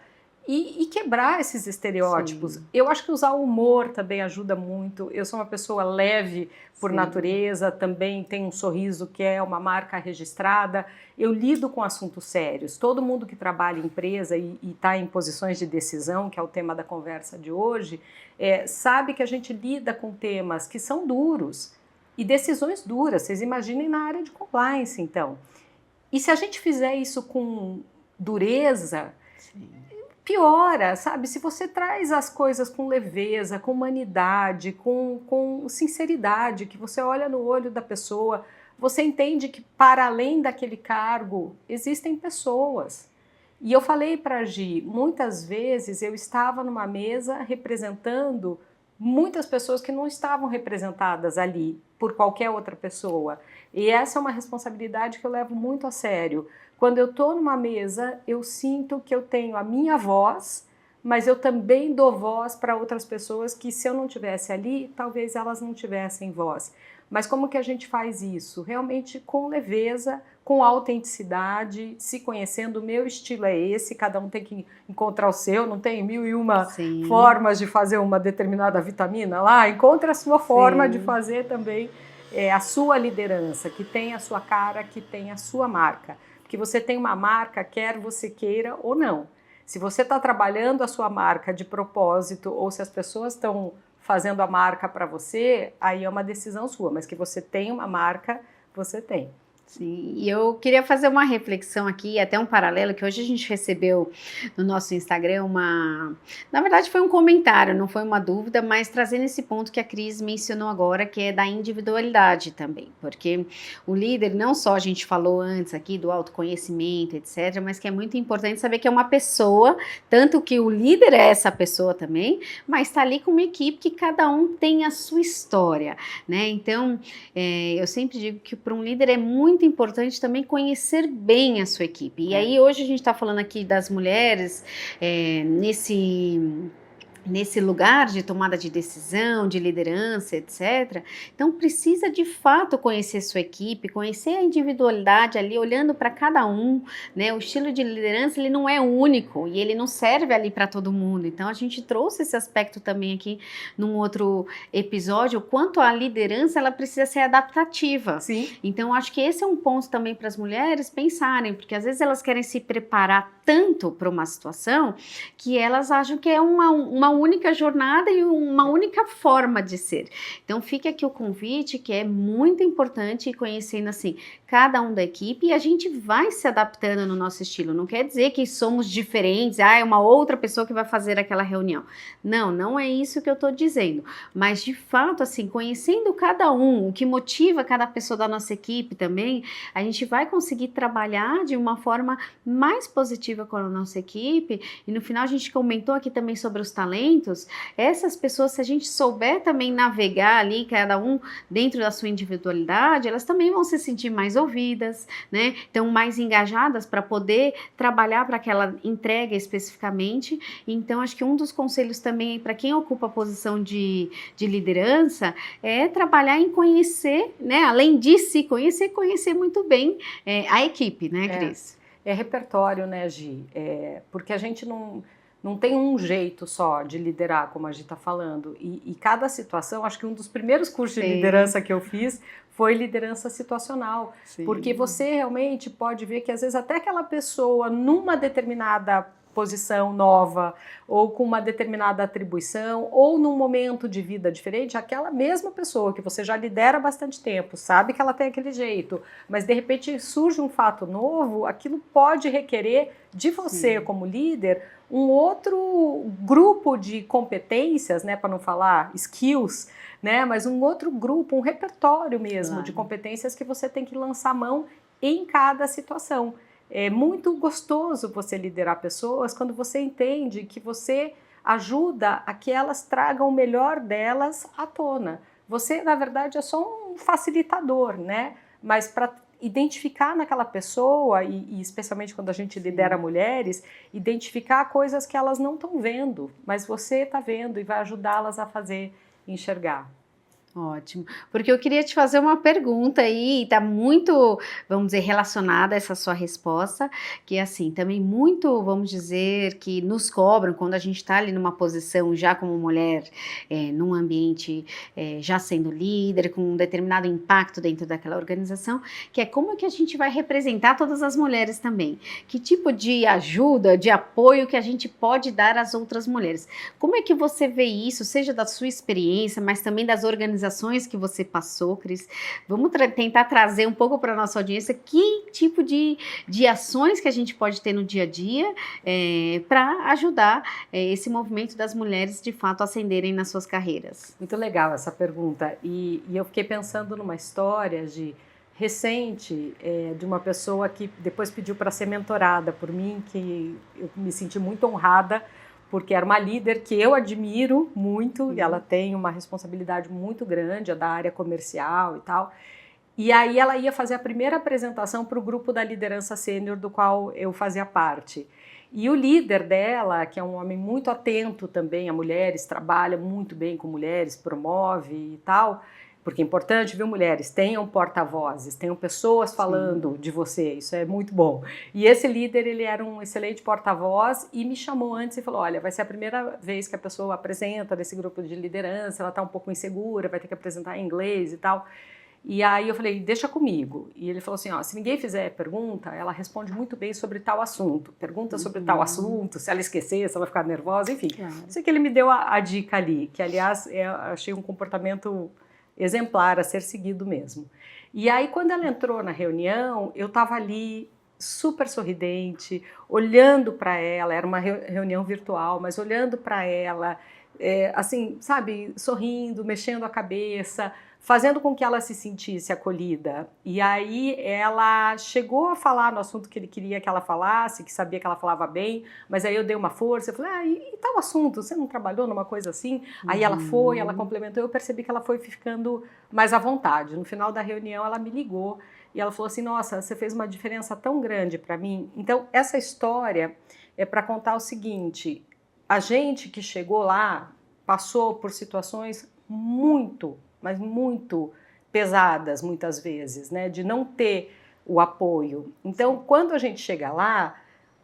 e quebrar esses estereótipos. Sim. Eu acho que usar o humor também ajuda muito. Eu sou uma pessoa leve por Sim. natureza, também tenho um sorriso que é uma marca registrada. Eu lido com assuntos sérios. Todo mundo que trabalha em empresa e está em posições de decisão, que é o tema da conversa de hoje, sabe que a gente lida com temas que são duros e decisões duras. Vocês imaginem na área de compliance, então. E se a gente fizer isso com dureza, sim, piora, sabe? Se você traz as coisas com leveza, com humanidade, com sinceridade, que você olha no olho da pessoa, você entende que para além daquele cargo existem pessoas. E eu falei para a Gi, muitas vezes eu estava numa mesa representando muitas pessoas que não estavam representadas ali por qualquer outra pessoa. E essa é uma responsabilidade que eu levo muito a sério. Quando eu estou numa mesa, eu sinto que eu tenho a minha voz, mas eu também dou voz para outras pessoas que, se eu não tivesse ali, talvez elas não tivessem voz. Mas como que a gente faz isso? Realmente com leveza, com autenticidade, se conhecendo. O meu estilo é esse, cada um tem que encontrar o seu, não tem 1001 sim, formas de fazer uma determinada vitamina lá. Encontre a sua forma sim, de fazer também a sua liderança, que tem a sua cara, que tem a sua marca. Porque você tem uma marca, quer você queira ou não. Se você está trabalhando a sua marca de propósito ou se as pessoas estão fazendo a marca para você, aí é uma decisão sua. Mas que você tem uma marca, você tem. Sim, e eu queria fazer uma reflexão aqui, até um paralelo, que hoje a gente recebeu no nosso Instagram na verdade foi um comentário, não foi uma dúvida, mas trazendo esse ponto que a Cris mencionou agora, que é da individualidade também, porque o líder, não só a gente falou antes aqui do autoconhecimento, etc., mas que é muito importante saber que é uma pessoa, tanto que o líder é essa pessoa também, mas está ali com uma equipe que cada um tem a sua história, né? Então, eu sempre digo que para um líder é muito importante também conhecer bem a sua equipe. E aí hoje a gente está falando aqui das mulheres nesse lugar de tomada de decisão, de liderança, etc. Então precisa de fato conhecer sua equipe, conhecer a individualidade ali, olhando para cada um, né? O estilo de liderança ele não é único e ele não serve ali para todo mundo. Então a gente trouxe esse aspecto também aqui num outro episódio, o quanto a liderança ela precisa ser adaptativa. Sim. Então acho que esse é um ponto também para as mulheres pensarem, porque às vezes elas querem se preparar tanto para uma situação que elas acham que é uma única jornada e uma única forma de ser. Então fica aqui o convite, que é muito importante ir conhecendo assim cada um da equipe e a gente vai se adaptando no nosso estilo. Não quer dizer que somos diferentes, é uma outra pessoa que vai fazer aquela reunião. Não, não é isso que eu estou dizendo. Mas de fato, assim, conhecendo cada um, o que motiva cada pessoa da nossa equipe também, a gente vai conseguir trabalhar de uma forma mais positiva com a nossa equipe. E no final a gente comentou aqui também sobre os talentos. Essas pessoas, se a gente souber também navegar ali, cada um dentro da sua individualidade, elas também vão se sentir mais ouvidas, né? Então, mais engajadas para poder trabalhar para aquela entrega especificamente. Então, acho que um dos conselhos também para quem ocupa a posição de liderança é trabalhar em conhecer, né? Além de se conhecer, conhecer muito bem a equipe, né, Cris? É repertório, né, Gi? Porque a gente Não tem um jeito só de liderar, como a gente está falando. E cada situação, acho que um dos primeiros cursos de liderança que eu fiz foi liderança situacional. Sim. Porque você realmente pode ver que às vezes até aquela pessoa numa determinada posição nova, ou com uma determinada atribuição, ou num momento de vida diferente, aquela mesma pessoa que você já lidera há bastante tempo, sabe que ela tem aquele jeito, mas de repente surge um fato novo, aquilo pode requerer de você, sim, como líder, um outro grupo de competências, né, para não falar skills, né, mas um outro grupo, um repertório mesmo, claro, de competências que você tem que lançar mão em cada situação. É muito gostoso você liderar pessoas quando você entende que você ajuda a que elas tragam o melhor delas à tona. Você, na verdade, é só um facilitador, né? Mas para identificar naquela pessoa, e especialmente quando a gente lidera, sim, mulheres, identificar coisas que elas não estão vendo, mas você está vendo e vai ajudá-las a fazer, enxergar. Ótimo, porque eu queria te fazer uma pergunta aí, está muito, vamos dizer, relacionada a essa sua resposta, que é assim, também muito, vamos dizer, que nos cobram quando a gente está ali numa posição já como mulher, num ambiente já sendo líder, com um determinado impacto dentro daquela organização, que é como que a gente vai representar todas as mulheres também, que tipo de ajuda, de apoio que a gente pode dar às outras mulheres. Como é que você vê isso, seja da sua experiência, mas também das organizações que você passou, Cris? Vamos tentar trazer um pouco para a nossa audiência que tipo de ações que a gente pode ter no dia a dia para ajudar esse movimento das mulheres de fato ascenderem nas suas carreiras. Muito legal essa pergunta, e eu fiquei pensando numa história recente de uma pessoa que depois pediu para ser mentorada por mim, que eu me senti muito honrada, porque era uma líder que eu admiro muito, e ela tem uma responsabilidade muito grande, é da área comercial e tal. E aí ela ia fazer a primeira apresentação para o grupo da liderança sênior do qual eu fazia parte. E o líder dela, que é um homem muito atento também a mulheres, trabalha muito bem com mulheres, promove e tal, porque é importante, viu, mulheres, tenham porta-vozes, tenham pessoas falando, sim, de você, isso é muito bom. E esse líder, ele era um excelente porta-voz e me chamou antes e falou, olha, vai ser a primeira vez que a pessoa apresenta nesse grupo de liderança, ela está um pouco insegura, vai ter que apresentar em inglês e tal. E aí eu falei, deixa comigo. E ele falou assim, ó, se ninguém fizer pergunta, ela responde muito bem sobre tal assunto. Pergunta sobre tal assunto, se ela esquecer, se ela ficar nervosa, enfim. Claro. Sei que ele me deu a dica ali, que aliás eu achei um comportamento exemplar a ser seguido mesmo. E aí quando ela entrou na reunião, eu estava ali super sorridente, olhando para ela, era uma reunião virtual, mas olhando para ela, assim, sabe, sorrindo, mexendo a cabeça, fazendo com que ela se sentisse acolhida. E aí ela chegou a falar no assunto que ele queria que ela falasse, que sabia que ela falava bem, mas aí eu dei uma força, eu falei, e tal assunto, você não trabalhou numa coisa assim? Aí ela foi, ela complementou, eu percebi que ela foi ficando mais à vontade. No final da reunião ela me ligou e ela falou assim, nossa, você fez uma diferença tão grande para mim. Então essa história é para contar o seguinte, a gente que chegou lá passou por situações mas muito pesadas muitas vezes, né, de não ter o apoio. Então, quando a gente chega lá,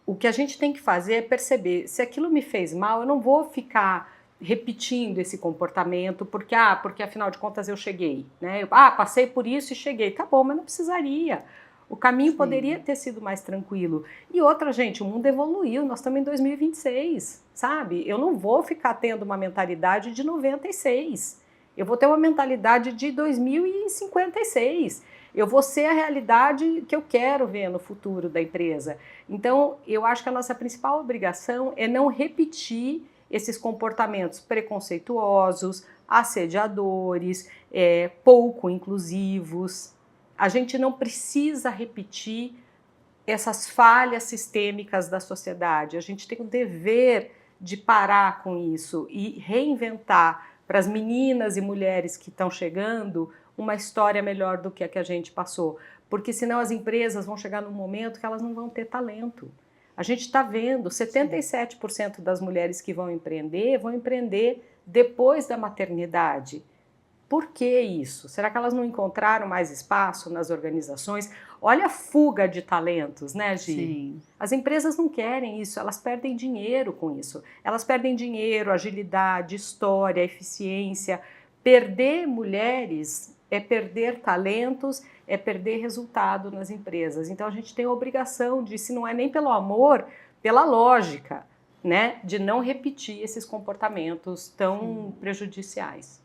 o que a gente tem que fazer é perceber, se aquilo me fez mal, eu não vou ficar repetindo esse comportamento, porque afinal de contas eu cheguei, né, passei por isso e cheguei, tá bom, mas não precisaria. O caminho, sim, poderia ter sido mais tranquilo. E outra, gente, o mundo evoluiu, nós estamos em 2026, sabe? Eu não vou ficar tendo uma mentalidade de 96. Eu vou ter uma mentalidade de 2056. Eu vou ser a realidade que eu quero ver no futuro da empresa. Então, eu acho que a nossa principal obrigação é não repetir esses comportamentos preconceituosos, assediadores, pouco inclusivos. A gente não precisa repetir essas falhas sistêmicas da sociedade. A gente tem o dever de parar com isso e reinventar para as meninas e mulheres que estão chegando uma história melhor do que a gente passou. Porque senão as empresas vão chegar num momento que elas não vão ter talento. A gente está vendo, 77% das mulheres que vão empreender depois da maternidade. Por que isso? Será que elas não encontraram mais espaço nas organizações? Olha a fuga de talentos, né, Gi? Sim. As empresas não querem isso, elas perdem dinheiro com isso. Elas perdem dinheiro, agilidade, história, eficiência. Perder mulheres é perder talentos, é perder resultado nas empresas. Então a gente tem a obrigação de, se não é nem pelo amor, pela lógica, né, de não repetir esses comportamentos tão prejudiciais.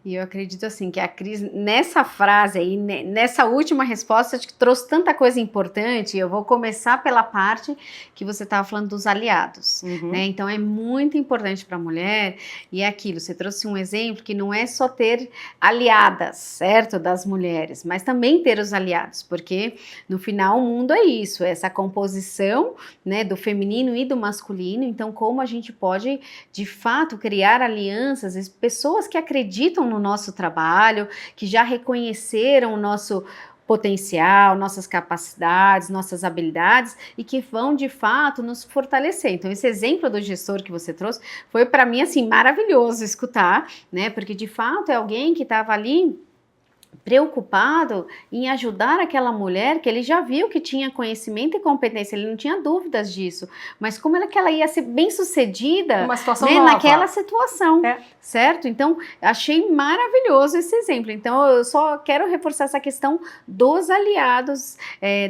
E eu acredito assim que a Cris, nessa frase aí, nessa última resposta, acho que trouxe tanta coisa importante. Eu vou começar pela parte que você estava falando dos aliados, né? Então é muito importante para a mulher, e é aquilo, você trouxe um exemplo que não é só ter aliadas, certo, das mulheres, mas também ter os aliados, porque no final o mundo é isso, é essa composição, né, do feminino e do masculino. Então como a gente pode, de fato, criar alianças, pessoas que acreditam no nosso trabalho, que já reconheceram o nosso potencial, nossas capacidades, nossas habilidades e que vão de fato nos fortalecer. Então esse exemplo do gestor que você trouxe foi para mim assim maravilhoso escutar, né? Porque de fato é alguém que estava ali preocupado em ajudar aquela mulher que ele já viu que tinha conhecimento e competência, ele não tinha dúvidas disso, mas como que ela ia ser bem sucedida, uma situação né, nova. naquela situação, certo? Então, achei maravilhoso esse exemplo. Então, eu só quero reforçar essa questão dos aliados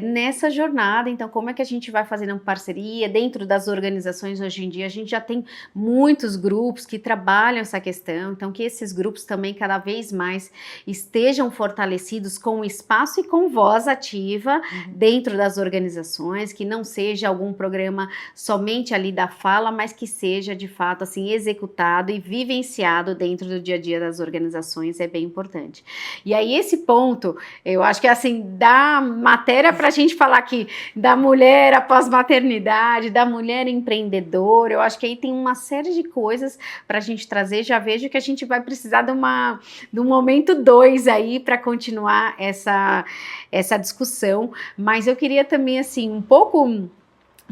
nessa jornada. Então, como é que a gente vai fazendo parceria dentro das organizações hoje em dia? A gente já tem muitos grupos que trabalham essa questão, então que esses grupos também cada vez mais estejam fortalecidos com espaço e com voz ativa dentro das organizações, que não seja algum programa somente ali da fala, mas que seja de fato assim executado e vivenciado dentro do dia a dia das organizações, é bem importante. E aí esse ponto, eu acho que assim, dá matéria para a gente falar aqui da mulher após maternidade, da mulher empreendedora, eu acho que aí tem uma série de coisas para a gente trazer, já vejo que a gente vai precisar de um momento 2 aí, para continuar essa discussão, mas eu queria também, assim, um pouco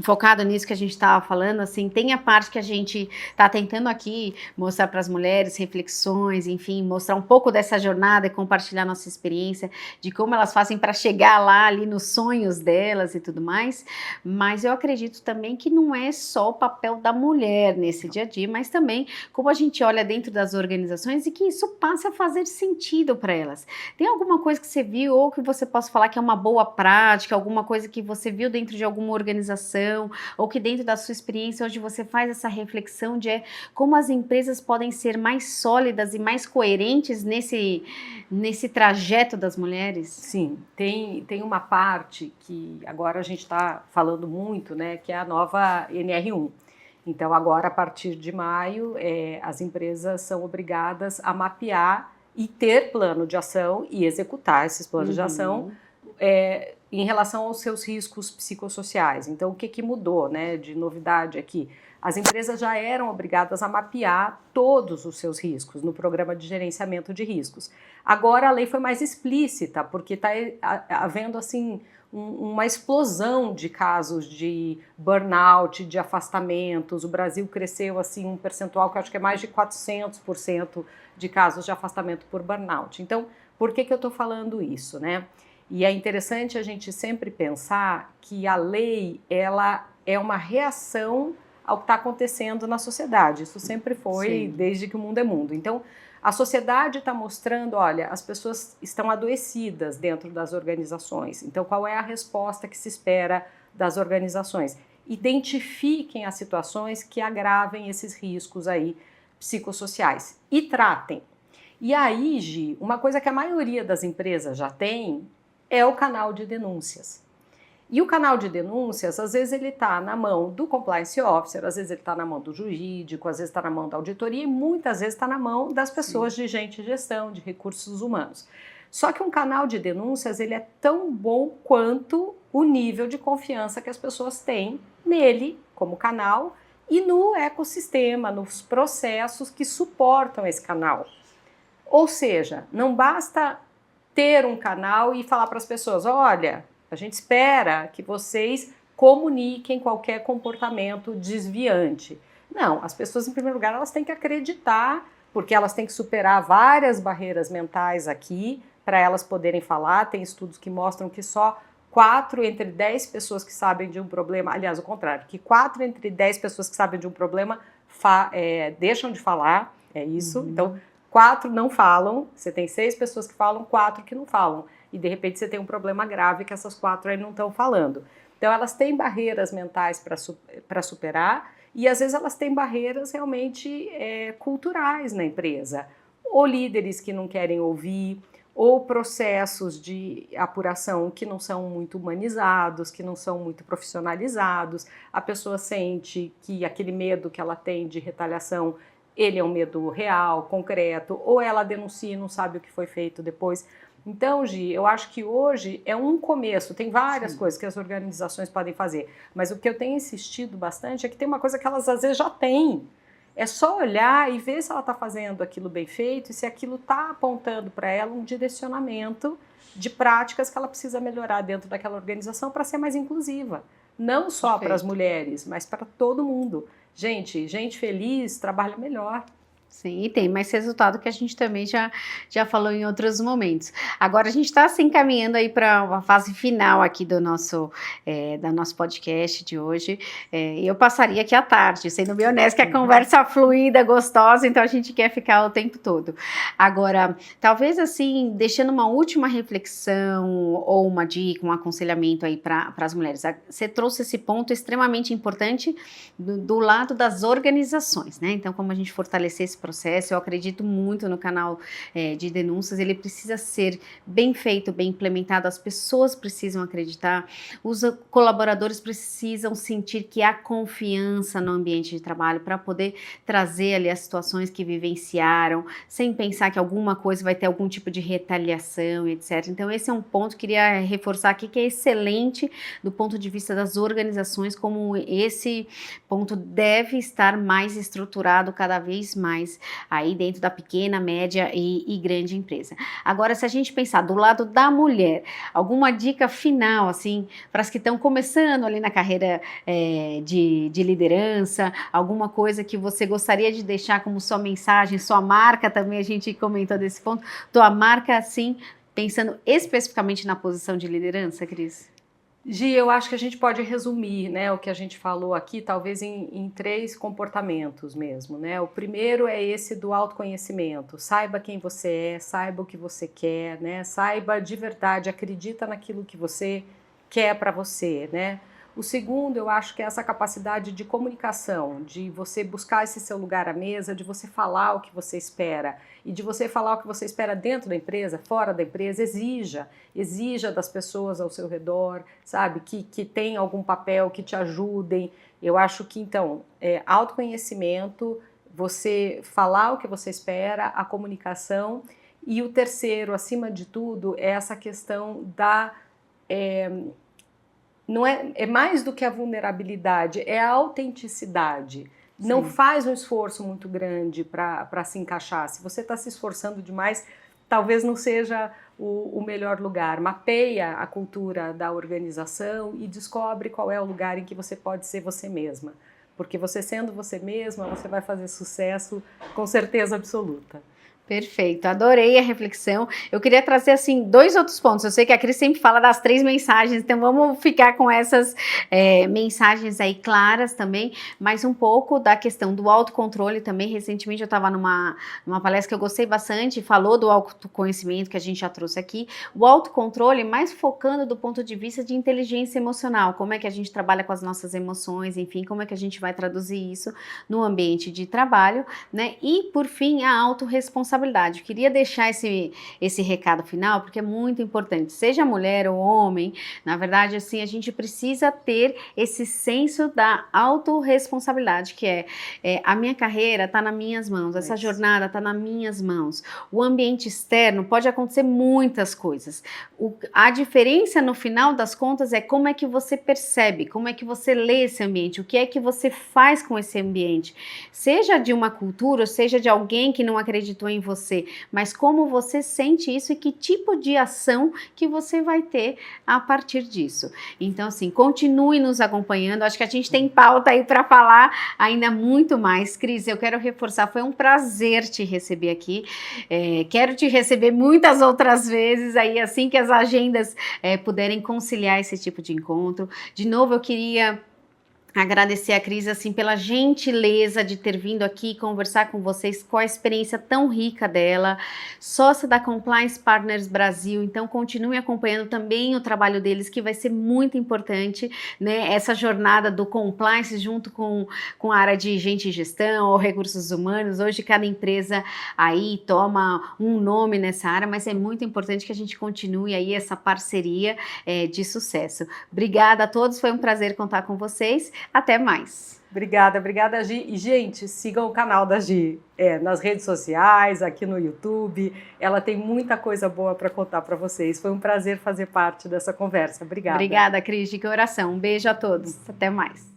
focado nisso que a gente estava falando, assim, tem a parte que a gente está tentando aqui mostrar para as mulheres reflexões, enfim, mostrar um pouco dessa jornada e compartilhar nossa experiência de como elas fazem para chegar lá ali nos sonhos delas e tudo mais, mas eu acredito também que não é só o papel da mulher nesse dia a dia, mas também como a gente olha dentro das organizações e que isso passa a fazer sentido para elas. Tem alguma coisa que você viu ou que você possa falar que é uma boa prática, alguma coisa que você viu dentro de alguma organização, ou que dentro da sua experiência hoje você faz essa reflexão de como as empresas podem ser mais sólidas e mais coerentes nesse trajeto das mulheres? Sim, tem uma parte que agora a gente está falando muito, né, que é a nova NR1. Então agora, a partir de maio, as empresas são obrigadas a mapear e ter plano de ação e executar esses planos de ação em relação aos seus riscos psicossociais. Então, o que mudou, né, de novidade aqui? As empresas já eram obrigadas a mapear todos os seus riscos no programa de gerenciamento de riscos. Agora a lei foi mais explícita, porque está havendo assim uma explosão de casos de burnout, de afastamentos. O Brasil cresceu assim um percentual que eu acho que é mais de 400% de casos de afastamento por burnout. Então, por que eu estou falando isso, né? E é interessante a gente sempre pensar que a lei, ela é uma reação ao que está acontecendo na sociedade. Isso sempre foi, sim, desde que o mundo é mundo. Então, a sociedade está mostrando, olha, as pessoas estão adoecidas dentro das organizações. Então, qual é a resposta que se espera das organizações? Identifiquem as situações que agravem esses riscos aí psicossociais e tratem. E aí, Gi, uma coisa que a maioria das empresas já tem é o canal de denúncias. E o canal de denúncias, às vezes ele está na mão do compliance officer, às vezes ele está na mão do jurídico, às vezes está na mão da auditoria e muitas vezes está na mão das pessoas, sim, de gente de gestão, de recursos humanos. Só que um canal de denúncias, ele é tão bom quanto o nível de confiança que as pessoas têm nele, como canal, e no ecossistema, nos processos que suportam esse canal. Ou seja, não basta ter um canal e falar para as pessoas, olha, a gente espera que vocês comuniquem qualquer comportamento desviante. Não, as pessoas, em primeiro lugar, elas têm que acreditar porque elas têm que superar várias barreiras mentais aqui para elas poderem falar. Tem estudos que mostram que só 4 entre 10 pessoas que sabem de um problema, aliás, o contrário, que 4 entre 10 pessoas que sabem de um problema deixam de falar, é isso. Então, 4 não falam, você tem 6 pessoas que falam, 4 que não falam. E de repente você tem um problema grave que essas 4 aí não estão falando. Então elas têm barreiras mentais para superar e às vezes elas têm barreiras realmente culturais na empresa. Ou líderes que não querem ouvir, ou processos de apuração que não são muito humanizados, que não são muito profissionalizados. A pessoa sente que aquele medo que ela tem de retaliação, ele é um medo real, concreto, ou ela denuncia e não sabe o que foi feito depois. Então, Gi, eu acho que hoje é um começo, tem várias coisas que as organizações podem fazer, mas o que eu tenho insistido bastante é que tem uma coisa que elas às vezes já têm. É só olhar e ver se ela está fazendo aquilo bem feito e se aquilo está apontando para ela um direcionamento de práticas que ela precisa melhorar dentro daquela organização para ser mais inclusiva. Não só para as mulheres, mas para todo mundo. Gente feliz trabalha melhor. Sim, e tem mais resultado que a gente também já falou em outros momentos. Agora a gente está se encaminhando aí para uma fase final aqui do nosso podcast de hoje. Eu passaria aqui à tarde, sendo bem honesta, que a conversa é fluida, gostosa, então a gente quer ficar o tempo todo. Agora, talvez assim, deixando uma última reflexão ou uma dica, um aconselhamento aí para as mulheres. Você trouxe esse ponto extremamente importante do lado das organizações, né? Então, como a gente fortalecer esse processo, eu acredito muito no canal de denúncias, ele precisa ser bem feito, bem implementado, as pessoas precisam acreditar, os colaboradores precisam sentir que há confiança no ambiente de trabalho para poder trazer ali as situações que vivenciaram, sem pensar que alguma coisa vai ter algum tipo de retaliação, etc. Então esse é um ponto que eu queria reforçar aqui, que é excelente do ponto de vista das organizações, como esse ponto deve estar mais estruturado cada vez mais aí dentro da pequena, média e grande empresa. Agora, se a gente pensar do lado da mulher, alguma dica final, assim, para as que estão começando ali na carreira de liderança, alguma coisa que você gostaria de deixar como sua mensagem, sua marca também, a gente comentou desse ponto, tua marca, assim, pensando especificamente na posição de liderança, Cris? Gi, eu acho que a gente pode resumir, né, o que a gente falou aqui, talvez em 3 comportamentos mesmo, né? O primeiro é esse do autoconhecimento. Saiba quem você é, saiba o que você quer, né? Saiba de verdade, acredita naquilo que você quer para você, né? O segundo, eu acho que é essa capacidade de comunicação, de você buscar esse seu lugar à mesa, de você falar o que você espera. E de você falar o que você espera dentro da empresa, fora da empresa, exija das pessoas ao seu redor, sabe, que tem algum papel, que te ajudem. Eu acho que, então, autoconhecimento, você falar o que você espera, a comunicação. E o terceiro, acima de tudo, é essa questão da... não é mais do que a vulnerabilidade, é a autenticidade. Sim. Não faz um esforço muito grande para se encaixar. Se você está se esforçando demais, talvez não seja o melhor lugar. Mapeia a cultura da organização e descobre qual é o lugar em que você pode ser você mesma. Porque você sendo você mesma, você vai fazer sucesso com certeza absoluta. Perfeito, adorei a reflexão. Eu queria trazer, assim, 2 outros pontos. Eu sei que a Cris sempre fala das 3 mensagens, então vamos ficar com essas mensagens aí claras também, mas um pouco da questão do autocontrole também. Recentemente eu estava numa palestra que eu gostei bastante, falou do autoconhecimento que a gente já trouxe aqui. O autocontrole mais focando do ponto de vista de inteligência emocional, como é que a gente trabalha com as nossas emoções, enfim, como é que a gente vai traduzir isso no ambiente de trabalho, né? E, por fim, a autorresponsabilidade. Eu queria deixar esse recado final, porque é muito importante, seja mulher ou homem, na verdade, assim, a gente precisa ter esse senso da autorresponsabilidade, que a minha carreira está nas minhas mãos, essa jornada está nas minhas mãos. O ambiente externo pode acontecer muitas coisas. A diferença, no final das contas, é como é que você percebe, como é que você lê esse ambiente, o que é que você faz com esse ambiente, seja de uma cultura, seja de alguém que não acreditou em você, mas como você sente isso e que tipo de ação que você vai ter a partir disso. Então, assim, continue nos acompanhando. Acho que a gente tem pauta aí para falar ainda muito mais. Cris, eu quero reforçar, foi um prazer te receber aqui. Quero te receber muitas outras vezes aí, assim que as agendas puderem conciliar esse tipo de encontro. De novo, eu queria agradecer a Cris, assim, pela gentileza de ter vindo aqui conversar com vocês, com a experiência tão rica dela, sócia da Compliance Partners Brasil, então continue acompanhando também o trabalho deles, que vai ser muito importante, né, essa jornada do compliance junto com a área de gente e gestão ou recursos humanos. Hoje cada empresa aí toma um nome nessa área, mas é muito importante que a gente continue aí essa parceria de sucesso. Obrigada a todos, foi um prazer contar com vocês. Até mais. Obrigada, Gi. E, gente, sigam o canal da Gi nas redes sociais, aqui no YouTube. Ela tem muita coisa boa para contar para vocês. Foi um prazer fazer parte dessa conversa. Obrigada. Obrigada, Cris, de coração. Um beijo a todos. Até mais.